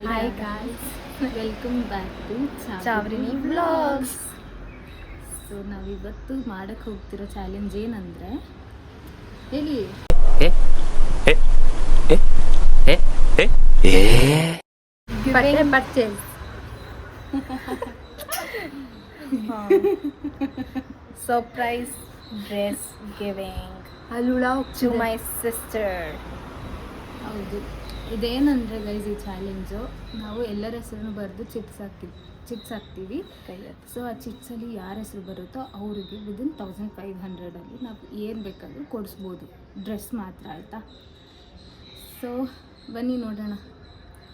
Hi guys, welcome back to Chavrini vlogs. So ನಾವಿವತ್ತು ಮಾಡಕ್ಕೆ ಹೋಗ್ತಿರೋ ಚಾಲೆಂಜ್ ಏನಂದರೆ ಹೇಳಿ ಬಟ್ಟೆ ಪರ್ಚೇಸ್. ಸರ್ಪ್ರೈಸ್ ಡ್ರೆಸ್ ಗಿವಿಂಗ್ ಅಲ್ಲುಳ ಟು ಮೈ ಸಿಸ್ಟರ್. ಹೌದು, ಇದೇನಂದರೆ ಗೈಸ್, ಈ ಚಾಲೆಂಜು ನಾವು ಎಲ್ಲರ ಹೆಸರನ್ನು ಬರೆದು ಚಿಟ್ಸ್ ಹಾಕ್ತೀವಿ. ಸೊ ಆ ಚಿಟ್ಸಲ್ಲಿ ಯಾರ ಹೆಸರು ಬರುತ್ತೋ ಅವರಿಗೆ ವಿದಿನ್ 1500ಅಲ್ಲಿ ನಾವು ಏನು ಬೇಕಾದರೂ ಕೊಡಿಸ್ಬೋದು, ಡ್ರೆಸ್ ಮಾತ್ರ, ಆಯಿತಾ? ಸೊ ಬನ್ನಿ ನೋಡೋಣ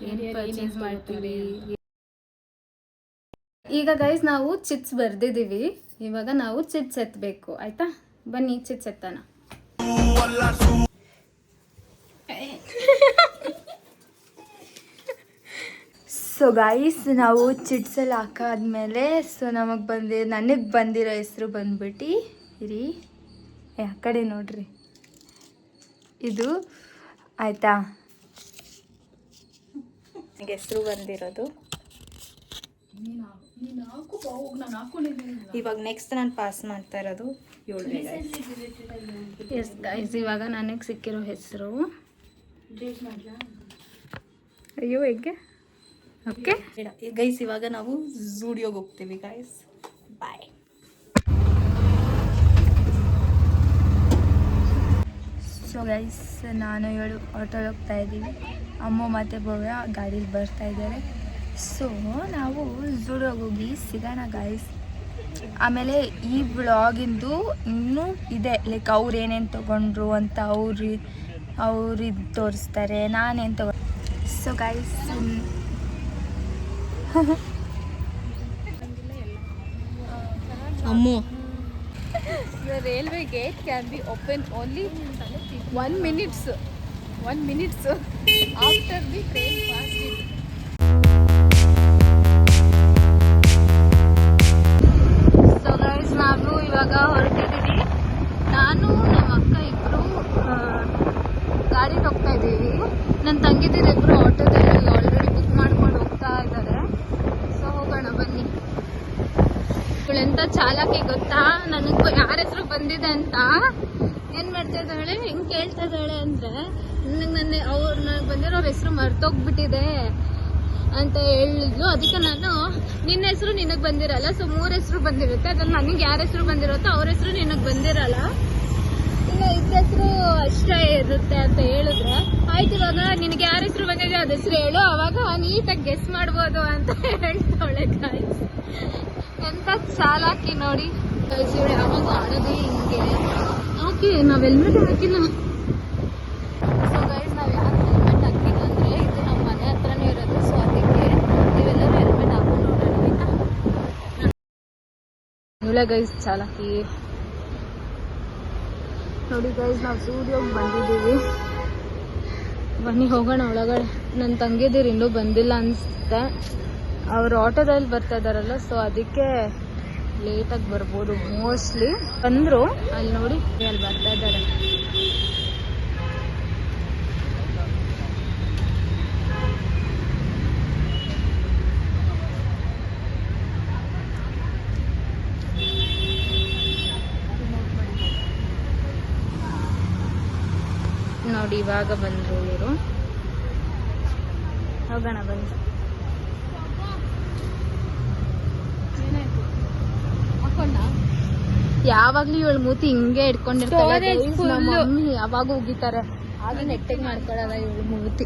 ಏನು ಪರ್ಚೇಸ್ ಮಾಡ್ತೀವಿ. ಈಗ ಗೈಸ್ ನಾವು ಚಿಟ್ಸ್ ಬರೆದಿದ್ದೀವಿ, ಇವಾಗ ನಾವು ಚಿಟ್ಸ್ ಎತ್ತಬೇಕು, ಆಯಿತಾ? ಬನ್ನಿ ಚಿಟ್ಸ್ ಎತ್ತೋಣ. ಸೊ ಗೈಸ್, ನಾವು ಚಿಟ್ಸಲ್ಲಿ ಹಾಕಾದ್ಮೇಲೆ ನನಗೆ ಬಂದಿರೋ ಹೆಸರು ಬಂದ್ಬಿಟ್ಟು ಇರಿ, ಆ ಕಡೆ ನೋಡ್ರಿ, ಇದು ಆಯಿತಾ? ನನಗೆ ಹೆಸರು ಬಂದಿರೋದು. ಇವಾಗ ನೆಕ್ಸ್ಟ್ ನಾನು ಪಾಸ್ ಮಾಡ್ತಾ ಇರೋದು 7ನೇ. ಎಸ್ ಗೈಸ್, ಇವಾಗ ನನಗೆ ಸಿಕ್ಕಿರೋ ಹೆಸರು, ಅಯ್ಯೋ ಹೇಗೆ, ಓಕೆ ಗೈಸ್. ಇವಾಗ ನಾವು ಝೂಡಿಯೋಗೆ ಹೋಗ್ತೀವಿ ಗೈಸ್, ಬಾಯ್. ಸೊ ಗೈಸ್, ನಾನು ಆಟೋಲ್ಲಿ ಹೋಗ್ತಾ ಇದ್ದೀವಿ, ಅಮ್ಮ ಮತ್ತು ಭವ್ಯ ಗಾಡೀಲಿ ಬರ್ತಾ ಇದ್ದಾರೆ. ಸೊ ನಾವು ಝೂಡಿಯೋಗೆ ಹೋಗಿ ಸಿಗೋಣ ಗೈಸ್. ಆಮೇಲೆ ಈ ವ್ಲಾಗಿಂದು ಇನ್ನೂ ಇದೆ, ಲೈಕ್ ಅವ್ರು ಏನೇನು ತೊಗೊಂಡ್ರು ಅಂತ ಅವ್ರಿಗೆ ತೋರಿಸ್ತಾರೆ, ನಾನೇನು ತಗೊ. So guys, Ammu, the railway gate can be open only 1 minute after the train passed it. So guys, ನಾವು ಇವಾಗ ಹೊರಟಿದ್ದೀವಿ. ನಾನು ನಮ್ಮ ಅಕ್ಕ ಇಬ್ಬರು ಗಾಡಿಗೆ ಹೋಗ್ತಾ ಇದ್ದೀವಿ. ನನ್ನ ತಂಗಿದಿರಿಬ್ಬರು ಆಟೋದಲ್ಲಿ ಆಲ್ರೆಡಿ ಬುಕ್ ಮಾಡ್ಕೊಂಡು ಹೋಗ್ತಾ ಇದ್ದಾರೆ. ಸೊ ಹೋಗೋಣ ಬನ್ನಿ. ಇವಳೆಂತ ಚಾಲಾಕಿ ಗೊತ್ತಾ, ನನಗೆ ಯಾರ ಹೆಸರು ಬಂದಿದೆ ಅಂತ ಏನು ಮಾಡ್ತಾ ಇದ್ದಾಳೆ, ಹೆಂಗೆ ಕೇಳ್ತಾ ಇದ್ದಾಳೆ ಅಂದರೆ, ನನಗೆ ಬಂದಿರೋ ಹೆಸರು ಮರ್ತೋಗ್ಬಿಟ್ಟಿದೆ ಅಂತ ಹೇಳಿದ್ಲು. ಅದಕ್ಕೆ ನಾನು ನಿನ್ನ ಹೆಸರು ನಿನಗೆ ಬಂದಿರಲ್ಲ, ಸೊ 3 ಹೆಸರು ಬಂದಿರುತ್ತೆ, ಅದ್ರಲ್ಲಿ ನನಗೆ ಯಾರ ಹೆಸರು ಬಂದಿರುತ್ತೋ ಅವ್ರ ಹೆಸರು ನಿನಗೆ ಬಂದಿರಲ್ಲ, ಇನ್ನು ಇದ್ದ ಹೆಸರು ಅಷ್ಟೇ ಇರುತ್ತೆ ಅಂತ ಹೇಳಿದ್ರೆ, ಆಯ್ತು ಇವಾಗ ನಿನಗೆ ಯಾರ ಹೆಸರು ಬಂದಿದೆ ಅದ ಹೆಸರು ಹೇಳು, ಅವಾಗ ನೀಟಾಗಿ ಗೆಸ್ ಮಾಡ್ಬೋದು ಅಂತ ಹೇಳ್ತಾವಳೆ ಗಾಯ್ಸ್. ಎಂತ ಚಾಲಾಕಿ ನೋಡಿ ಗಾಯ್ಸ್, ಇವಳು ಯಾವಾಗ ಆಡೋದೇ ಹಿಂಗೆ. ಓಕೆ, ನಾವು ಹೆಲ್ಮೆಟ್ ಹಾಕಿಲ್ಲ. ಸೊ ಗೈಸ್, ನಾವು ಯಾರು ಹೆಲ್ಮೆಟ್ ಹಾಕಿಲ್ಲ ಅಂದರೆ ಇದು ನಮ್ಮ ಮನೆ ಹತ್ರನೇ ಇರೋದು, ಸೊ ಅದಕ್ಕೆ ನೀವೆಲ್ಲರೂ ಹೆಲ್ಮೆಟ್ ಹಾಕೊಂಡು ನೋಡೋಣ, ಆಯ್ತಾ? ಇವಳೆ ಗೈಸ್ ಚಾಲಾಕಿ ನೋಡಿ. ಗೈಸ್, ನಾವು ಸ್ಟುಡಿಯೋಗೆ ಬಂದಿದ್ದೀವಿ, ಬನ್ನಿ ಹೋಗೋಣ ಒಳಗಡೆ. ನನ್ನ ತಂಗಿದಿರು ಇನ್ನೂ ಬಂದಿಲ್ಲ ಅನಿಸುತ್ತೆ, ಅವರು ಆಟೋದಲ್ಲಿ ಬರ್ತಾ ಇದ್ದಾರಲ್ಲ, ಸೊ ಅದಕ್ಕೆ ಲೇಟಾಗಿ ಬರ್ಬೋದು ಮೋಸ್ಟ್ಲಿ. ಬಂದರು, ಅಲ್ಲಿ ನೋಡಿ ಅಲ್ಲಿ ಬರ್ತಾ ಇದ್ದಾರೆ. ನೋಡಿ ಇವಾಗ ಬಂದರು ಇವರು, ಹೋಗೋಣ ಬನ್ನಿ. ಯಾವಾಗ್ಲೂ ಇವಳು ಮೂತಿ ಹಿಂಗೆ ಇಟ್ಕೊಂಡಿರ್ತಾಳೆ, ನಮ್ಮ ಮಮ್ಮಿ ಯಾವಾಗ ಹೋಗಿತಾರೆ ಆಗ ನೆಟ್ಟಿಗೆ ಮಾಡ್ಕೊಳ್ಳಲ್ಲ ಇವಳು ಮೂತಿ.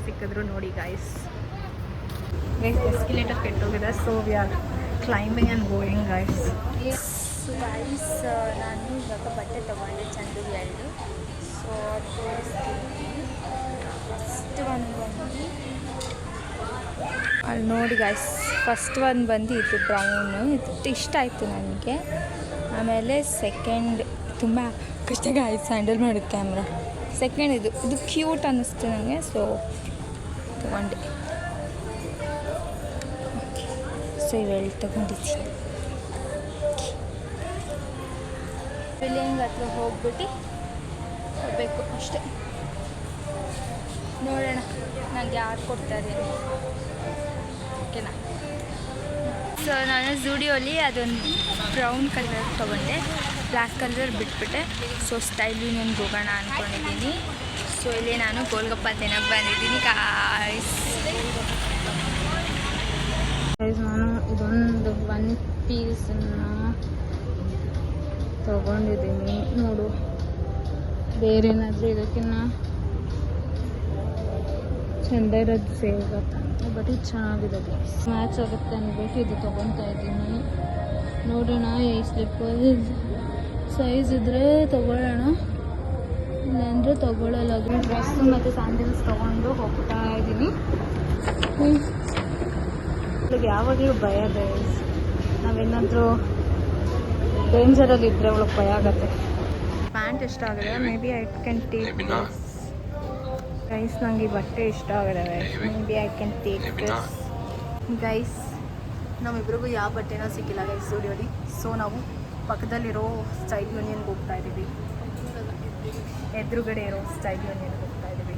ಸಿಕ್ಕಿದ್ರು ನೋಡಿ ಗಾಯ್ಸ್. ಎಸ್ಕಲೇಟರ್ ಕೆಟ್ಟೋಗಿದೆ, so we are climbing and going guys. Guys, ನಾನು ಇವಾಗ ಬಟ್ಟೆ ತೊಗೊಂಡೆ, ಚಂದು 2. ಸೊ ತೋರಿಸ್ತೀನಿ. ಫಸ್ಟ್ ಒಂದು ಬಂದು ಅಲ್ಲಿ ನೋಡಿ ಗಾಯ್ಸ್, ಫಸ್ಟ್ ಒಂದು ಬಂದು ಇದು ಬ್ರೌನು, ಇದು ಇಷ್ಟ ಆಯಿತು ನನಗೆ. ಆಮೇಲೆ ಸೆಕೆಂಡ್ ತುಂಬ ಕಷ್ಟ ಗಾಯ್ಸ್ ಹ್ಯಾಂಡಲ್ ಮಾಡೋದು ಕ್ಯಾಮ್ರಾ. ಸೆಕೆಂಡ್ ಇದು ಕ್ಯೂಟ್ ಅನ್ನಿಸ್ತು ನನಗೆ, ಸೊ ತೊಗೊಂಡೆ. ಸೊ ಇವೆಲ್ಲ ತೊಗೊಂಡಿದ್ದೀನಿ. ಬಿಲ್ಲಿಂಗ್ ಹತ್ರ ಹೋಗ್ಬಿಟ್ಟು ಹೋಗಬೇಕು ಅಷ್ಟೇ, ನೋಡೋಣ. ನನಗೆ ಯಾರು ಕೊಡ್ತಾರೆ ಓಕೆನಾ. ಸೊ ನಾನು ಝೂಡಿಯೋಲಿ ಅದೊಂದು ಬ್ರೌನ್ ಕಲರ್ ತೊಗೊಂಡೆ, ಬ್ಲ್ಯಾಕ್ ಕಲರ್ ಬಿಟ್ಬಿಟ್ಟೆ. ಸೊ ಸ್ಟೈಲ್ ಯೂನಿಯನ್ಗೆ ಹೋಗೋಣ ಅಂದ್ಕೊಂಡಿದ್ದೀನಿ. ಸೊ ಇಲ್ಲಿ ನಾನು ಗೋಲ್ಗಪ್ಪ ತಿನ್ನಕ್ಕೆ ಬಂದಿದ್ದೀನಿ ಗಾಯ್ಸ್. ನಾನು ಇದೊಂದು 1 ಪೀಸನ್ನು ತಗೊಂಡಿದ್ದೀನಿ. ನೋಡು, ಬೇರೇನಾದರೂ ಇದಕ್ಕಿನ್ನ ಚೆಂದ ಇರೋದು ಸಿಗುತ್ತಾ, ಬಟ್ ಇದು ಚೆನ್ನಾಗಿದೆ, ಮ್ಯಾಚ್ ಆಗುತ್ತೆ ಅಂದ್ಬಿಟ್ಟು ಇದು ತೊಗೊತಾ ಇದ್ದೀನಿ. ನೋಡೋಣ ಈ ಸ್ಲಿಪ್ಪರ್ ಸೈಜ್ ಇದ್ದರೆ ತೊಗೊಳ್ಳೋಣ, ಇಲ್ಲಾಂದರೆ ತೊಗೊಳ್ಳಲ್ಲ. ಡ್ರೆಸ್ ಮತ್ತು ಸ್ಯಾಂಡಲ್ಸ್ ತೊಗೊಂಡು ಹೋಗ್ತಾ ಇದ್ದೀನಿ. ಯಾವಾಗಲೂ ಭಯ ಗೈಸ್, ನಾವೇನಾದರೂ ಡೇಂಜರಲ್ಲಿ ಇದ್ದರೆ ಅವಳಿಗೆ ಭಯ ಆಗುತ್ತೆ. ಪ್ಯಾಂಟ್ ಇಷ್ಟ ಆಗಿದೆ, maybe I can take guys. ನನಗೆ ಈ ಬಟ್ಟೆ ಇಷ್ಟ ಆಗಿದೆ guys, maybe I can take guys. ನಮ್ಮಿಬ್ರಿಗೂ ಯಾವ ಬಟ್ಟೆನೂ ಸಿಕ್ಕಿಲ್ಲ ಗೈಸ್ ಸ್ಟುಡಿಯೋಲಿ. ಸೊ ನಾವು ಪಕ್ಕದಲ್ಲಿರೋ ಸ್ಟೈಲ್ ಯೂನಿಯನ್ಗೆ ಹೋಗ್ತಾ ಇದ್ದೀವಿ, ಎದುರುಗಡೆ ಇರೋ ಸ್ಟೈಲ್ ಯೂನಿಯನ್ಗೆ ಹೋಗ್ತಾ ಇದ್ದೀವಿ.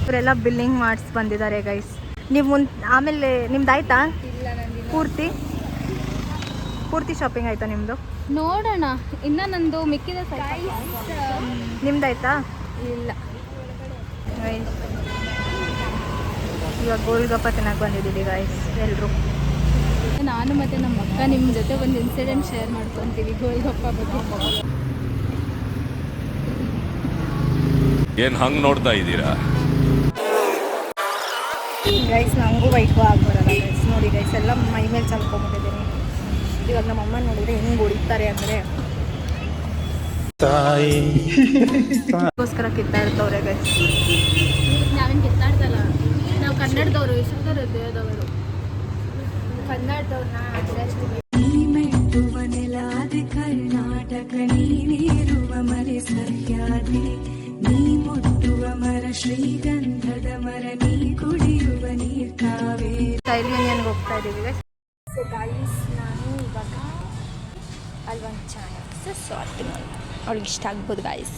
ಇವರೆಲ್ಲ ಬಿಲ್ಲಿಂಗ್ ಮಾಡಿಸಿ ಬಂದಿದ್ದಾರೆ ಗೈಸ್. ನೀವು ಆಮೇಲೆ ನಿಮ್ದು ಆಯ್ತಾ? ಪೂರ್ತಿ ಶಾಪಿಂಗ್ ಆಯ್ತಾ ನಿಮ್ಮದು? ನೋಡೋಣ, ಇನ್ನು ನಂದು ಮಿಕ್ಕಿದ ನಿಮ್ದಾಯ್ತಾ? ಇಲ್ಲ. ಇವಾಗ ಗೋಲ್ಗಪ್ಪ ತಿನ್ನಕ್ಕೆ ಬಂದಿದ್ದೀವಿ ಗೈಸ್ ಎಲ್ಲರೂ. ನಾನು ಮತ್ತು ನಮ್ಮ ಅಕ್ಕ ನಿಮ್ಮ ಜೊತೆ ಒಂದು ಇನ್ಸಿಡೆಂಟ್ ಶೇರ್ ಮಾಡ್ಕೊತೀವಿ ಗೋಲ್ಗಪ್ಪ ಬಗ್ಗೆ. ಏನು ಹಂಗೆ ನೋಡ್ತಾ ಇದ್ದೀರಾ ಗೈಸ್? ನನಗೂ ವೈಟ್ ಆಗ್ಬರಲ್ಲ ಗೈಸ್. ನೋಡಿ ಗೈಸ್, ಎಲ್ಲ ಮೈ ಮೇಲೆ ಚಲ್ಕೊಂಡ್ಬಿಟ್ಟಿದ್ದೀನಿ. ಇವಾಗ ನಮ್ಮ ಅಮ್ಮ ನೋಡಿದ್ರೆ ಹೆಂಗೆ ಹೊಡಿತಾರೆ ಅಂದರೆ ಗೋಸ್ಕರ ಕಿತ್ತಾಡ್ತವ್ರೆ ಗೈಸ್. ನಾವೇನು ಕಿತ್ತಾಡ್ತಲ್ಲ, ನಾವು ಕನ್ನಡದವರು, ಇಷ್ಟದವರು, ದೇವದವರು, ಕನ್ನಡದವ್ರನ್ನ ಕರ್ನಾಟಕ ನೀನಿರುವ ಮರೆ ಸಹ್ಯಾದ್ರಿ, ನೀ ಮುಟ್ಟುವ ಮರ ಶ್ರೀಗಂಧದ ಮರ, ನೀ ಕುಡಿಯುವ ನೀರ್ ಕಾವೇರಿ. ಸ್ಟೈಲ್ ಯೂನಿಯನ್ಗೆ ಹೋಗ್ತಾ ಇದ್ದೀವಿ ಗೈಸ್. ಸೊ ಗೈಸ್, ನಾನು ಇವಾಗ ಅಲ್ವೊಂದು ಚೆನ್ನಾಗಿ ಸಾರ್ಟ್ ಮಾಡಿ ಅವ್ಳಿಗೆ ಇಷ್ಟ ಆಗ್ಬೋದು ಗೈಸ್.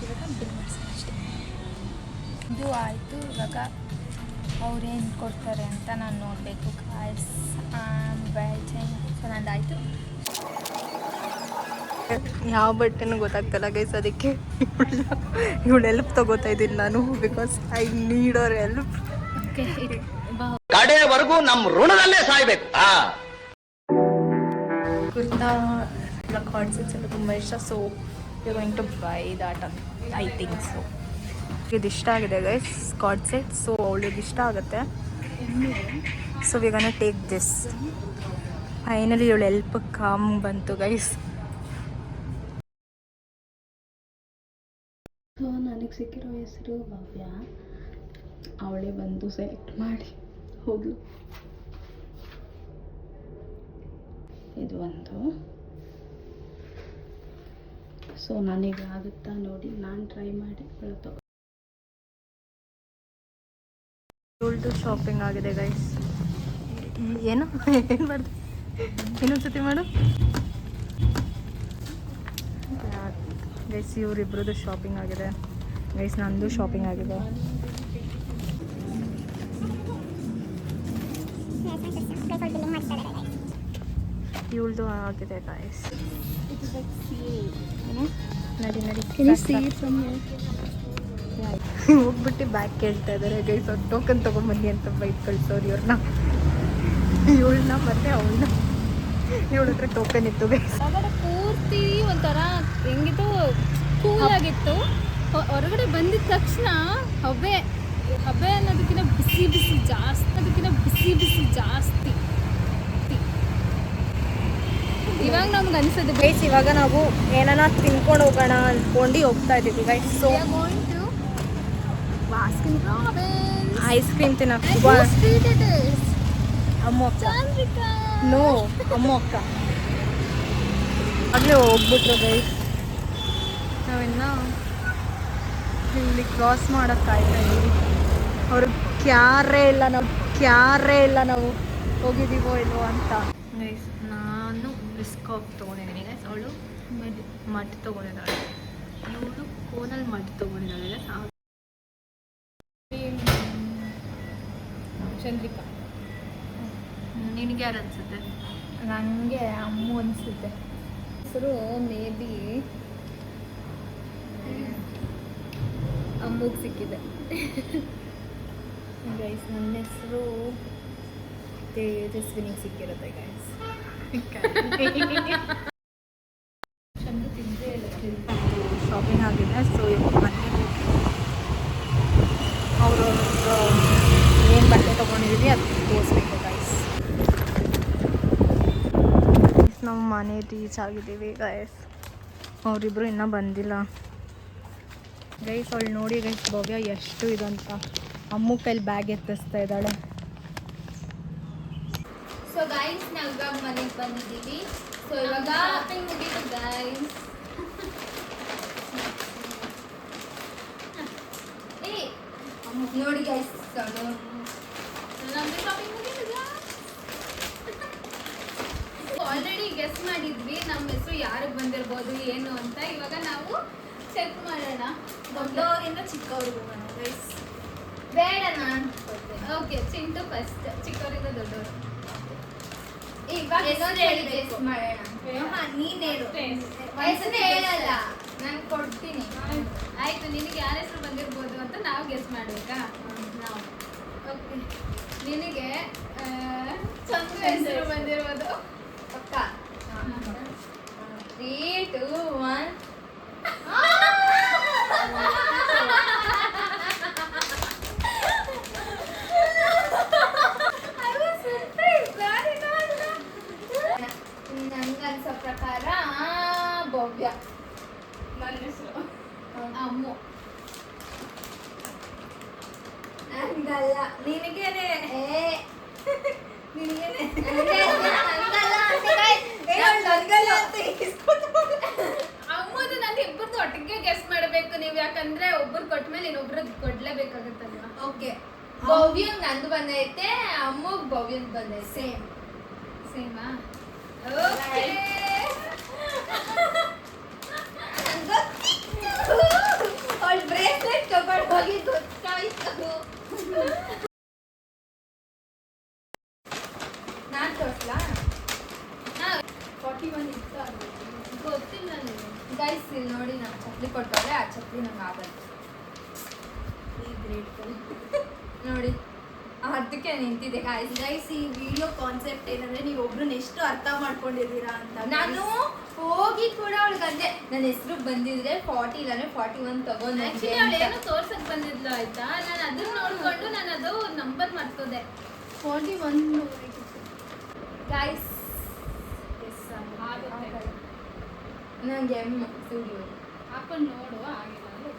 ಇವಾಗ ಬಿಲ್ ಮಾಡ್ಸೋಣ ಅಷ್ಟೇ. ಇದು ಆಯಿತು. ಇವಾಗ ಅವ್ರೇನು ಕೊಡ್ತಾರೆ ಅಂತ ನಾನು ನೋಡಬೇಕು ಗೈಸ್. ವೇಟಿಂಗ್. ಸೊ ನಂದಾಯಿತು. ಯಾವ ಬಟ್ಟೆನೂ ಗೊತ್ತಾಗ್ತಲ್ಲ ಗೈಸ್, ಅದಕ್ಕೆ ಇವಳು ಹೆಲ್ಪ್ ತಗೋತಾ ಇದ್ದೀನಿ ನಾನು, because I need our help. ಕಡೆಯವರೆಗೂ ನಮ್ಮ ಋಣದಲ್ಲೇ ಸಾಯ್ಬೇಕು. ಕುರ್ತಾ ಇಲ್ಲ ಕಾರ್ಡ್ ಸೆಟ್ಸ್ ಎಲ್ಲ ತುಂಬ ಇಷ್ಟ. So you going to buy that I think so. ಇದು ಇಷ್ಟ ಆಗಿದೆ ಗೈಸ್ ಕಾರ್ಡ್ ಸೆಟ್. ಸೊ ಅವಳಿಗೆ ಇಷ್ಟ ಆಗುತ್ತೆ. So we gonna take this. Finally ಇವಳು ಹೆಲ್ಪ್ ಕಾಮ್ ಬಂತು ಗೈಸ್. ಸೊ ನನಗೆ ಸಿಕ್ಕಿರೋ ಹೆಸರು ಭವ್ಯ. ಅವಳೇ ಬಂದು ಸೆಲೆಕ್ಟ್ ಮಾಡಿ ಹೋಗ್ಲು. ಇದು ಒಂದು. ಸೊ ನನಗೆ ಆಗುತ್ತಾ ನೋಡಿ, ನಾನು ಟ್ರೈ ಮಾಡಿ ಬರುತ್ತೋ. ಇವಳ್ದು ಶಾಪಿಂಗ್ ಆಗಿದೆ ಗೈಸ್. ಏನು ಏನು ಮಾಡ್ದು, ಇನ್ನೊಂದು ಸತಿ ಮಾಡು ಗೈಸ್. ಇವರಿಬ್ರದ್ದು ಶಾಪಿಂಗ್ ಆಗಿದೆ ಗೈಸ್, ನಂದು ಶಾಪಿಂಗ್ ಆಗಿದೆ. ಇವಳ್ದು ಆಗಿದೆ ಗೈಸ್. ನಡಿ ನಡಿ ಹೋಗ್ಬಿಟ್ಟು ಬ್ಯಾಗ್ ಕೇಳ್ತಾ ಇದ್ದಾರೆ ಗೈಸ್. ಅವ್ರು ಟೋಕನ್ ತೊಗೊಂಬನ್ನಿ ಅಂತ ಬೈಕ್ ಕಳ್ಸೋರು ಇವ್ರನ್ನ, ಇವಳನ್ನ ಮತ್ತೆ ಅವಳನ್ನ. ಇವಳ ಹತ್ರ ಟೋಕನ್ ಇತ್ತು ಗೈಸ್. ಪೂರ್ತಿ ಒಂಥರ ಹೆಂಗಿತ್ತು, ಕೂಲ್ ಆಗಿತ್ತು. ಹೊರಗಡೆ ಬಂದಿದ ತಕ್ಷಣ ಹಬೆ ಅನ್ನೋದಕ್ಕಿಂತ ಬಿಸಿ ಬಿಸಿ ಜಾಸ್ತಿ. ಇವಾಗ ನಮ್ಗೆ ಅನಿಸೋದು ಗೈಸ್, ಇವಾಗ ನಾವು ಏನಾನ ತಿನ್ಕೊಂಡು ಹೋಗೋಣ ಅಂದ್ಕೊಂಡು ಹೋಗ್ತಾ ಇದ್ದೀವಿ ಗೈಸ್. ಸೊ ಐಸ್ ಕ್ರೀಮ್ ತಿನ್ನಕ್ಕೆ ಅಮ್ಮ ಅಕ್ಕ ನೋ ಅಮ್ಮ ಅಕ್ಕ ಆಗಲೇ ಹೋಗ್ಬಿಟ್ರು ಗೈಸ್. ನಾವಿನ್ನ ಇಲ್ಲಿ ಕ್ರಾಸ್ ಮಾಡೋಕ್ಕೆ ಕಾಯ್ತಾ ಇದ್ದೀವಿ. ಅವ್ರಿಗೆ ಕ್ಯಾರೇ ಇಲ್ಲ ನಾವು ಹೋಗಿದ್ದೀವೋ ಇಲ್ವೋ ಅಂತ. ಗೈಸ್, ನಾನು ಬಿಸ್ಕಾಪ್ ತೊಗೊಂಡಿದ್ದೀನಿ ಗೈಸ್. ಅವಳು ಮಡ್ ತೊಗೊಂಡಿದ್ದಾಳೆ, ಇವಳು ಕೋನಲ್ಲಿ ಮಡ್ ತೊಗೊಂಡಿದ್ದಾಳೆ ಗೈಸ್. ಚಂದ್ರಿಕಾ, ನಿನಗೆ ಯಾರು ಅನ್ಸುತ್ತೆ? ನನಗೆ ಅಮ್ಮು ಅನಿಸುತ್ತೆ. ಹೆಸರು ಮೇ ಬಿ ಅಮ್ಮಗ್ ಸಿಕ್ಕಿದೆ. ಗೈಸ್ ನನ್ನ ಹೆಸರು ತೇಜಸ್ವಿನಿಗೆ ಸಿಕ್ಕಿರುತ್ತೆ ಗೈಸ್. ಶಾಪಿಂಗ್ ಆಗಿದೆ. ಸೊ ಇವಾಗ ಮನೆಗೆ ಅವರು ಏನು ಬಟ್ಟೆ ತೊಗೊಂಡಿದ್ದೀವಿ ಅದು ತೋರಿಸ್ಬೇಕು ಗೈಸ್. ನಾವು ಮನೆ ರೀಚ್ ಆಗಿದ್ದೀವಿ ಗೈಸ್. ಅವರಿಬ್ರು ಇನ್ನೂ ಬಂದಿಲ್ಲ ಗೈಸ್. ಅವಳು ನೋಡಿ ಗೈಸ್ ಭವ್ಯ ಎಷ್ಟು ಇದಂತ ಅಮ್ಮು ಕೈಲಿ ಬ್ಯಾಗ್ ಎತ್ತಿಸ್ತಾ ಇದ್ದಾಳೆ. ಸೊ ಗೈಸ್ ನಾವು ಇವಾಗ ಮನೆಗೆ ಬಂದಿದ್ದೀವಿ. ಸೊ ಇವಾಗ ಶಾಪಿಂಗ್ ಮುಗೀತು ಗೈಸ್. ನೋಡಿ ಗೈಸ್, ನಮ್ದು ಶಾಪಿಂಗ್ ಮುಗೀತು. ಆಲ್ರೆಡಿ ಗೆಸ್ ಮಾಡಿದ್ವಿ ನಮ್ಮ ಹೆಸರು ಯಾರಿಗೆ ಬಂದಿರ್ಬೋದು ಏನು ಅಂತ. ಇವಾಗ ನಾವು ಚೆಕ್ ಮಾಡೋಣ. ದೊಡ್ಡವರಿಂದ ಚಿಕ್ಕವ್ರಿಗೆ ಹೋಗೋಣ ಗೈಸ್. ಬೇಡ ನಾನು ಓಕೆ ಚಿಂಟು ಫಸ್ಟ್, ಚಿಕ್ಕವರಿಂದ ದೊಡ್ಡವರು. ಇವಾಗ ಹೆಸ್ರು ಹೇಳಿ guess ಮಾಡೋಣ. ನೀನ್ ಹೇಳು. ಹೆಸರು ಹೇಳಲ್ಲ, ನಾನು ಕೊಡ್ತೀನಿ. ಆಯ್ತು, ನಿನಗೆ ಯಾರ ಹೆಸರು ಬಂದಿರ್ಬೋದು ಅಂತ ನಾವು ಗೆಸ್ ಮಾಡ್ಬೇಕಾ? ನಾವು ಓಕೆ. ನಿನಗೆ ಚಂದ್ರ ಹೆಸರು ಬಂದಿರ್ಬೋದು ಪಕ್ಕ. 3, 2, 1. ನನ್ಗನ್ಸೋ ಪ್ರಕಾರ ಭವ್ಯ. ನನ್ನ ಹೆಸರು ಅಮ್ಮು. ಹಂಗಲ್ಲ, ನಿನಗೇನೆ. ನಿನಗೇನೆ ಅಮ್ಮದು ನಂದು ಇಬ್ಬರದ್ದು ಒಟ್ಟಿಗೆ ಗೆಸ್ ಮಾಡಬೇಕು ನೀವು, ಯಾಕಂದ್ರೆ ಒಬ್ಬರು ಕೊಟ್ಮೇಲೆ ಇನ್ನೊಬ್ರದ್ದು ಕೊಡ್ಲೇಬೇಕಾಗತ್ತಲ್ವಾ? ಓಕೆ. ಭವ್ಯಂಗ್ ನಂದು ಬಂದೈತೆ, ಅಮ್ಮಗ್ ಭವ್ಯಂಗ್ ಬಂದೈತೆ. ಸೇಮ್ ಸೇಮಾ? ಅವಳ ಬ್ರೇಸ್ಲೆಟ್ ತಗೊಂಡು ಹೋಗಿ ಗೊತ್ತಾಯ್ತು. ನಾನ್ ತೋರ್ಸ್ಲಾ? 41 ಇತ್ತು. ಗೊತ್ತಿಲ್ಲ ನೀವು. ಗೈಸ್ ಇಲ್ಲಿ ನೋಡಿ, ನಾನು ಚಪ್ಪಲಿ ಕೊಟ್ಟವ್ರೆ, ಆ ಚಪ್ಪಲಿ ನಂಗೆ ಆಗಲ್ಲ. ಈ ಗ್ರೇಟ್ ನೋಡಿ, ಅದಕ್ಕೆ ನಿಂತಿದೆ ಗೈಸ್. ಗೈಸ್ ಈ ವಿಡಿಯೋ ಕಾನ್ಸೆಪ್ಟ್ ಏನಂದ್ರೆ ನೀವು ಒಬ್ರನ್ನ ಎಷ್ಟು ಅರ್ಥ ಮಾಡ್ಕೊಂಡಿದ್ದೀರಾ ಅಂತ. ನಾನು ಹೋಗಿ ಕೂಡ ಅವಳಿಗೆ ಅಂದೆ ನನ್ನ ಹೆಸರು ಬಂದಿದ್ರೆ 40 ಇಲ್ಲಾಂದ್ರೆ 41 ತಗೊಂಡು ಆಕ್ಚುಲಿ ಅವಳು ಏನೋ ತೋರ್ಸಕ್ ಬಂದಿದ್ಲು ಆಯ್ತಾ, ನಾನು ಅದನ್ನ ನೋಡ್ಕೊಂಡು ನಾನು ಅದು ನಂಬರ್ ಮರ್ತೋದೆ. 41 ಗೈಸ್. ನಂಗೆ ಸ್ಟುಡಿಯೋ ಹಾಕೊಂಡು ನೋಡು, ಆಗಿಲ್ಲ ಅಂದ್ರೆ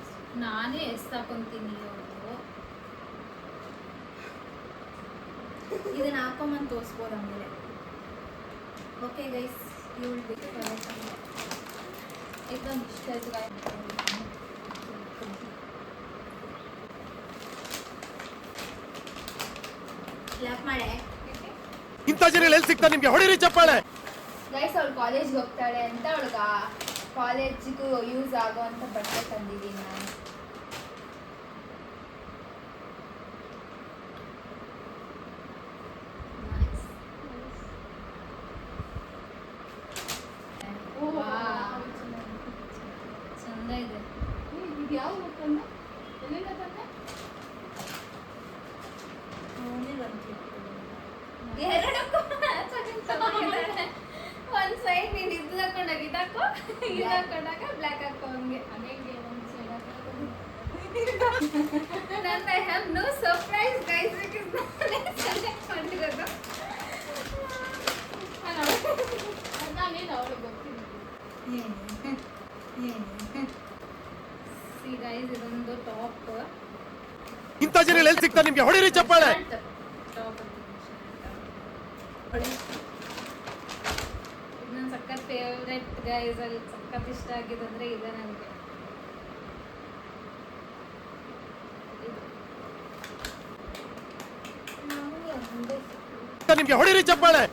ನಾನೇ ಎಷ್ಟು ಹಾಕೊಂತೀನಿ ಅವಳು. ಇದನ್ನ ಹಾಕೊಂಬಂದು ತೋರಿಸ್ಬೋದು ಆಮೇಲೆ. ಓಕೆ ಗೈಸ್, ಇವಳು एकदम ಇಷ್ಟ ಆಯ್ತು guys. ಕ್ಲಾಪ್ ಮಾಡೆ. ಇಂಥ ಜನ ಎಲ್ಲಿ ಸಿಗ್ತಾರೆ ನಿಮ್ಗೆ? ಹೊಡಿರಿ ಚಪ್ಪಾಳೆ. ಗೈಸ್ ಅವಳು ಕಾಲೇಜ್ಗೆ ಹೋಗ್ತಾಳೆ ಅಂತ ಅವಳಿಗೆ ಕಾಲೇಜಿಗೂ ಯೂಸ್ ಆಗುವಂಥ ಬಟ್ಟೆ ತಂದಿದ್ದೀನಿ ನಾನು. ಚಂದ ಇದೆ. ಇದು ಯಾವ ಬುಕ್ಕನ್ನ ಎಲ್ಲಿಂದ ತಂದೆ? ಎರಡಕ್ಕೂ ಒಂದ್ ಸೈಡ್ ನೀನ್ ಇದು ಹಾಕೊಂಡಾಗ ಇದಾಕೋ, ಇದು ಹಾಕೊಂಡಾಗ ಬ್ಲ್ಯಾಕ್ ಹಾಕೋ, ಹಂಗೆ ಅನೇಗೆ ಒಂದ್ ಸೈಡ್ ನನ್ನ I have no surprise guys, because ನಾನೇ ಸೆಲೆಕ್ಟ್ ಮಾಡಿರೋದು. ನಾನೇನು ಅವಳು ಗೊತ್ತಿಲ್ಲ. ಸಿ ಗೈಸ್, ಇದೊಂದು ಟಾಪ್. ಇಂಥ ಜನ ಎಲ್ಲಿ ಸಿಗ್ತಾರೆ ನಿಮ್ಗೆ? ಹೊಡಿರಿ ಚಪ್ಪಾಳೆ. ಟಾಪ್ ನನ್ನ ಸಖತ್ ಫೇವ್ರೆಟ್ ಗೈಸ್. ಅಲ್ಲಿ ಸಖತ್ ಇಷ್ಟ ಆಗಿದಂದ್ರೆ ಇದೆ ನನಗೆ. ನಿಮ್ಗೆ ಹೊಡಿರಿ ಚಪ್ಪಾಳೆ.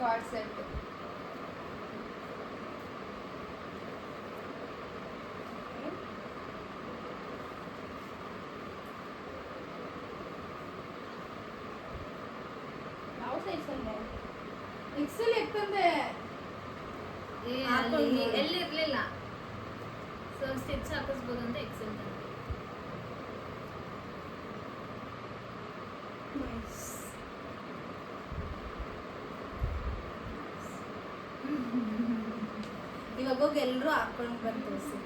Card set. ಯಾವ ಸೈಜ್ ತಂದೆ? ಎಕ್ಸೆಲ್ ಎಕ್ಕಂದೆ. ಎಲ್ಲಿ ಇರ್ಲಿಲ್ಲ, ಸೊ ಸ್ಟಿಚ್ ಹಾಕಿಸ್ಬೋದು ಅಂತ ಎಕ್ಸೆಲ್ ತಂದೆ. ಇವಾಗ ಹೋಗಿ ಎಲ್ಲರೂ ಹಾಕೊಂಡು ಬಂದು ತೋರಿಸಿ.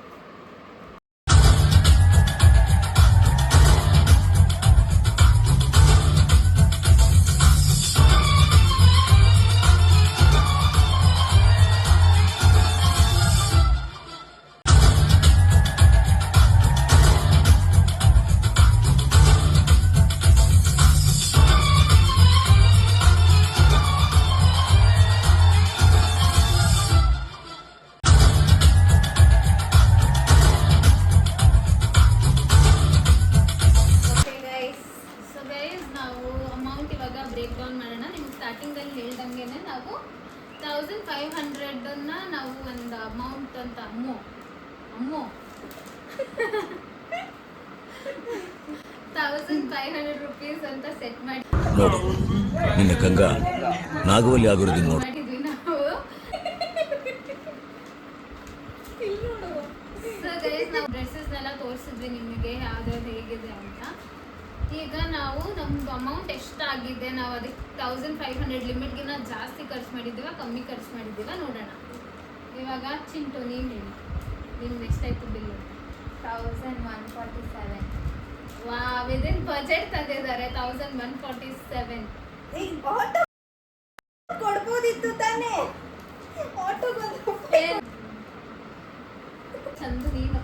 ಬ್ರೇಕ್ ಡೌನ್ ಮಾಡೋಣ. ನಿಮ್ಗೆ ಸ್ಟಾರ್ಟಿಂಗಲ್ಲಿ ಹೇಳ್ದಂಗೆ ನಾವು 1500 ನಾವು ಒಂದು ಅಮೌಂಟ್ ಅಂತ ಅಮ್ಮೋ 1500 ರುಪೀಸ್ ಅಂತ ಸೆಟ್ ಮಾಡಿ ನೋಡು ನಿನ್ನ ಕಂಗ ನಾಗವಲ್ಲಿ ಆಗಿರೋದನ್ನ ನೋಡು. ಮಾಡಿದ್ವಿ ನಾವು. ಸೊ ಗೈಸ್ ನಾವು ಡ್ರೆಸ್ಸಸ್ನೆಲ್ಲ ತೋರಿಸಿದ್ವಿ ನಿಮಗೆ ಯಾವ್ದಾದ್ರು ಹೇಗಿದೆ ಅಂತ. ಈಗ ನಾವು ನಮ್ದು ಅಮೌಂಟ್ ಎಷ್ಟಾಗಿದೆ, ನಾವು ಅದಕ್ಕೆ 1500 ಲಿಮಿಟ್ಗಿನ್ನ ಜಾಸ್ತಿ ಖರ್ಚು ಮಾಡಿದ್ದೀವ ಕಮ್ಮಿ ಖರ್ಚು ಮಾಡಿದ್ದೀವ ನೋಡೋಣ. ಇವಾಗ ಚಿಂಟು ನೀನು ಹೇಳಿ ನಿಮ್ದು ಎಷ್ಟಾಯ್ತು ಬಿಲ್? 1147. ವಾ, ವಿದಿನ್ ಬಜೆಟ್ ತಂದಿದ್ದಾರೆ 1147. ಕೊಡ್ಬೋದಿತ್ತು ತಾನೇ ಚಂದು ನೀನು.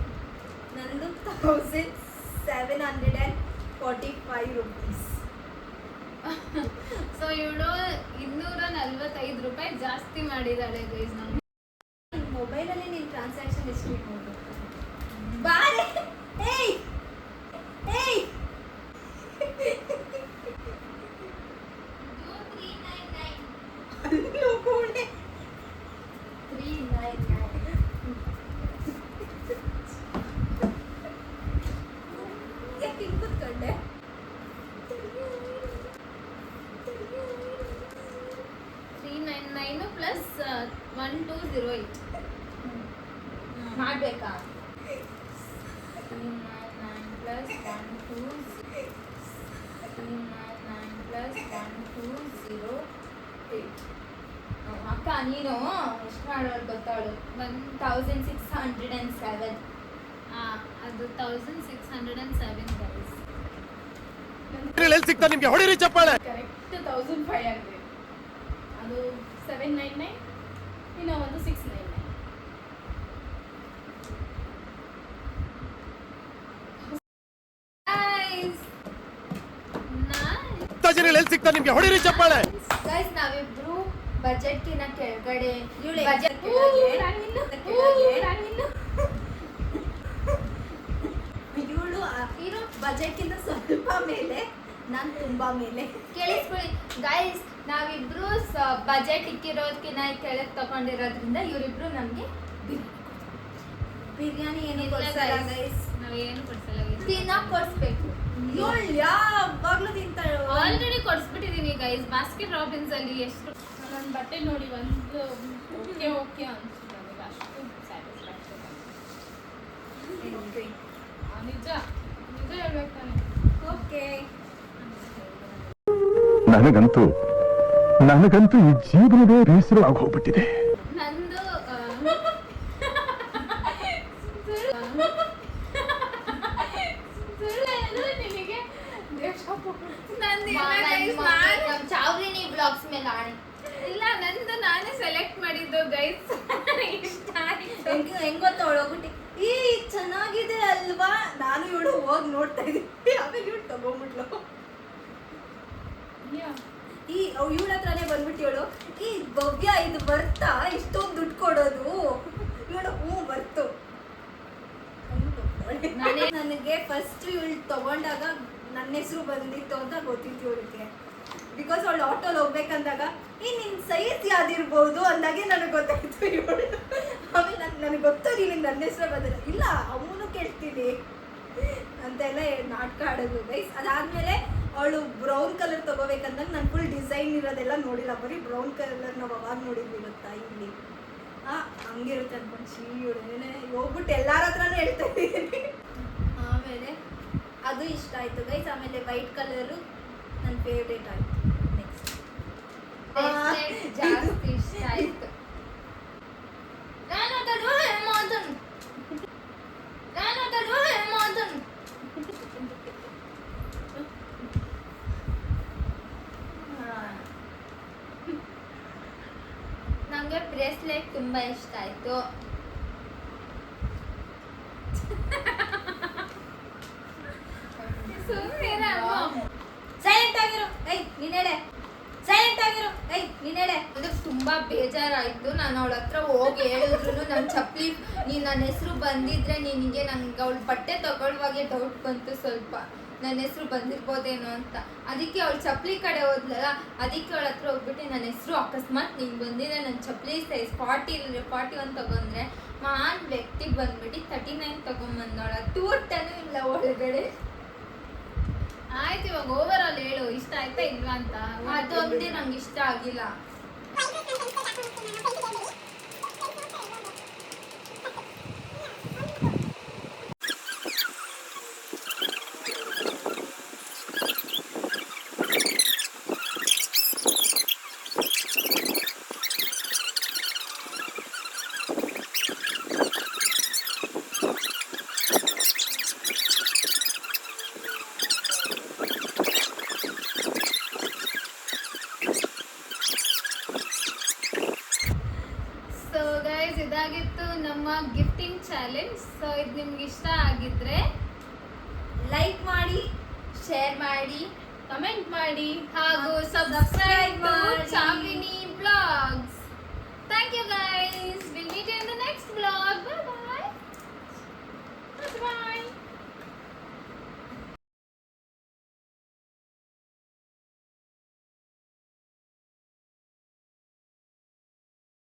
ನಂದು 1745 ರುಪೀಸ್. ಸೊ ಇವಳು 245 ರೂಪಾಯಿ ಜಾಸ್ತಿ ಮಾಡಿದ್ದಾಳೆ ಗೈಸ್. ನಮ್ಮ ಮೊಬೈಲಲ್ಲಿ ನೀನು ಟ್ರಾನ್ಸಾಕ್ಷನ್ ಹಿಸ್ಟ್ರಿ ನೋಡು. ಬಾರೆ ಏಯ್ ಏಯ್ 399 ಅಲ್ಲೋ ಕೋಣೆ 399 ಯಾಕೆ ಕೂತ್ಕೊಂಡೆ? 399 ಪ್ಲಸ್ 1208 ಮಾಡಬೇಕಾ? 399 ಪ್ಲಸ್ 1208. ಅಕ್ಕ ನೀನು ಎಷ್ಟು ಮಾಡೋಳು ಗೊತ್ತಾಳು? 1607. ಅದು 1607 ಗೈಸ್. ಎಲ್ಲಿ ಸಿಗ್ತಾ ನಿಮ್ಗೆ ಹೊಡಿರಿ ಚಪ್ಪಾಳೆ. ಕರೆಕ್ಟ್ 1500. ಅದು 799, ಇನ್ನು ಒಂದು 699. ಎಲ್ಲಿ ಸಿಗ್ತಾ ನಿಮ್ಗೆ ಹೊಡಿರಿ ಚಪ್ಪಾಳೆ. ಗೈಸ್ ನಾವಿಬ್ರು ಬಜೆಟ್ಗಿನ ಕೆಳಗಡೆ ಇವಳು ಬಜೆಟ್ಗಿಂತ ಸ್ವಲ್ಪ ಮೇಲೆ, ನಾನು ತುಂಬಾ ಮೇಲೆ. ಕೇಳಿಸ್ಕೊಳ್ಳಿ ಗೈಸ್, ನಾವಿಬ್ರು ಬಜೆಟ್ ಇಕ್ಕಿರೋದಕ್ಕಿಂತ ಕೆಳಗೆ ತಗೊಂಡಿರೋದ್ರಿಂದ ಇವರಿಬ್ರು ನಮಗೆ ಬಿರಿಯಾನಿ ಏನು ಕೊಡ್ಸಲ್ಲ ಗೈಸ್. ನಾವೇನು ಕೊಡ್ಸಲ್ಲ guys. ತಿನ್ನಕ್ ಕೊಡ್ಸ್ಬೇಕು. ಇವಳು ಯಾವಾಗ್ಲೂ ತಿಂತಾಳೆ. ಆಲ್ರೆಡಿ ಕೊಡಿಸ್ಬಿಟ್ಟಿದೀನಿ ಗೈಸ್. ಬಾಸ್ಕೆಟ್ ರಾಬಿನ್ಸ್ ಅಲ್ಲಿ ಎಷ್ಟು ನನ್ನ ಬಟ್ಟೆ ನೋಡಿ ಒಂದು ಓಕೆ ಅನ್ಸುತ್ತೆ ನನಗೆ, ಅಷ್ಟು ಸ್ಯಾಟಿಸ್ಫ್ಯಾಕ್ಷನ್. ನಿಜ ನಿಜ ಹೇಳ್ಬೇಕು ತಾನೆ. ಓಕೆ ನನಗಂತೂ ಈ ಜೀವನವೇ ಬೇಸರ ಆಗೋಗ್ಬಿಟ್ಟಿದೆ. ನಂದು ನಿನಗೆ ಚಾವ್ರಿನಿ ಬ್ಲಾಗ್ಸ್ ಮೇಲೆ ಆಣೆ ಇಲ್ಲ, ನಂದು ನಾನೇ ಸೆಲೆಕ್ಟ್ ಮಾಡಿದ್ದು ಗೈಸ್. ಇಷ್ಟ ಆಯ್ತು. ಹೆಂಗೊತ್ತ ಒಳಗೋಗ್ಬಿಟ್ಟು ಈ ಚೆನ್ನಾಗಿದೆ ಅಲ್ವಾ, ನಾನು ಇವಳು ಹೋಗಿ ನೋಡ್ತಾ ಇದ್ದೀನಿ. ಆಮೇಲೆ ಇವಳು ತಗೊಂಡ್ಬಿಟ್ಲು. ಈ ಇವಳ ಹತ್ರನೇ ಬಂದ್ಬಿಟ್ಟು ಇವಳು, ಈ ಭವ್ಯ ಇದು ಬರ್ತಾ ಇಷ್ಟೊಂದು ದುಡ್ಡು ಕೊಡೋದು? ಇವಳು ಹ್ಞೂ ಬರ್ತು. ನನಗೆ ಫಸ್ಟ್ ಇವಳು ತಗೊಂಡಾಗ ನನ್ನ ಹೆಸರು ಬಂದಿತ್ತು ಅಂತ ಗೊತ್ತಿತ್ತು ಇವಳಿಗೆ. ಬಿಕಾಸ್ ಅವಳು ಆಟೋಲ್ಲಿ ಹೋಗ್ಬೇಕಂದಾಗ ನಿನ್ನ ಸೈಜ್ ಯಾವ್ದಿರ್ಬೋದು ಅಂದಾಗೆ ನನಗೆ ಗೊತ್ತಾಯ್ತು ಇವಳು. ಆಮೇಲೆ ನನಗೆ ಗೊತ್ತು ನೀನು ನನ್ನ ಹೆಸರು ಬಂದಿಲ್ಲ, ಇಲ್ಲ ಅಮ್ಮನೂ ಕೇಳ್ತೀನಿ ಅಂತೆಲ್ಲ ನಾಟಕ ಆಡೋದು ಗೈಸ್. ಅದಾದಮೇಲೆ ಅವಳು ಬ್ರೌನ್ ಕಲರ್ ತೊಗೋಬೇಕಂದಾಗ ನಾನು ಫುಲ್ ಡಿಸೈನ್ ಇರೋದೆಲ್ಲ ನೋಡಿಲ್ಲ, ಬರೀ ಬ್ರೌನ್ ಕಲರ್ ನಾವು ಅವಾಗ ನೋಡಿದ್ವಿ ಗೊತ್ತಾ ಇಲ್ಲಿ. ಹಂಗಿರುತ್ತೆ ಅನ್ಕೊಂಡು ಇವಳೇನೆ ಹೋಗ್ಬಿಟ್ಟು ಎಲ್ಲಾರ ಹತ್ರನೂ ಹೇಳ್ತಾ ಇದ್ದೀನಿ. ಆಮೇಲೆ ಅದು ಇಷ್ಟ ಆಯಿತು ಗೈಸ್. ಆಮೇಲೆ ವೈಟ್ ಕಲರು ನನ್ನ ಫೇವ್ರೇಟ್ ಆಯಿತು. ನೆಕ್ಸ್ಟ್ ಜಾಸ್ತಿ ಇಷ್ಟ ಆಯ್ತು. ನಂಗೆ ಬ್ರೇಸ್ಲೆಟ್ ತುಂಬಾ ಇಷ್ಟ ಆಯ್ತು. ಸೈಲೆಂಟ್ ಆಗಿರು, ನೀನೇಳೆ ಸೈಲೆಂಟ್ ಆಗಿರು, ನೀನೇಳೆ. ಅದಕ್ಕೆ ತುಂಬಾ ಬೇಜಾರಾಯ್ತು. ನಾನು ಅವಳ ಹತ್ರ ಹೋಗಿ ಹೇಳಿದ್ರು ನನ್ನ ಚಪ್ಪಲಿ ನೀನ್ ನನ್ನ ಹೆಸರು ಬಂದಿದ್ರೆ ನಿನಗೆ ನಂಗೆ ಅವಳು ಬಟ್ಟೆ ತಗೊಳ್ಳುವಾಗೆ ಡೌಟ್ ಬಂತು ಸ್ವಲ್ಪ, ನನ್ನ ಹೆಸರು ಬಂದಿರ್ಬೋದೇನೋ ಅಂತ. ಅದಕ್ಕೆ ಅವಳು ಚಪ್ಪಲಿ ಕಡೆ ಹೋದ್ಲಲ್ಲ, ಅದಕ್ಕೆ ಅವಳ ಹತ್ರ ಹೋಗ್ಬಿಟ್ಟು ನನ್ನ ಹೆಸರು ಅಕಸ್ಮಾತ್ ನಿಂಗೆ ಬಂದಿದ್ರೆ ನನ್ನ ಚಪ್ಪಲಿ ಸೈಜ್ 41 ತಗೊಂಡ್ರೆ ಮಾನ್ ವ್ಯಕ್ತಿಗೆ ಬಂದ್ಬಿಟ್ಟು 39 ತಗೊಂಬಂದವಳ. ಟೂಟನೂ ಇಲ್ಲ ಒಳಗಡೆ. ಆಯ್ತು, ಇವಾಗ ಓವರ್ ಆಲ್ ಹೇಳು, ಇಷ್ಟ ಆಯ್ತಾ ಇಲ್ವಾ ಅಂತ. ಅದೊಂದೇ ನಂಗೆ ಇಷ್ಟ ಆಗಿಲ್ಲ. ಸೊ ಗೈಸ್, ಇದಾಗಿತ್ತು ನಮ್ಮ ಗಿಫ್ಟಿಂಗ್ ಚಾಲೆಂಜ್. ಸೊ ಇದು ನಿಮ್ಗೆ ಇಷ್ಟ ಆಗಿದ್ರೆ ಲೈಕ್ ಮಾಡಿ, ಶೇರ್ ಮಾಡಿ, ಕಮೆಂಟ್ ಮಾಡಿ ಹಾಗೂ Subscribe ಸಬ್ಸ್ಕ್ರೈಬ್ ಮಾಡಿ. ಚಾವಿನಿ blogs. Thank you guys. We'll meet you in the next vlog. Bye bye. bye.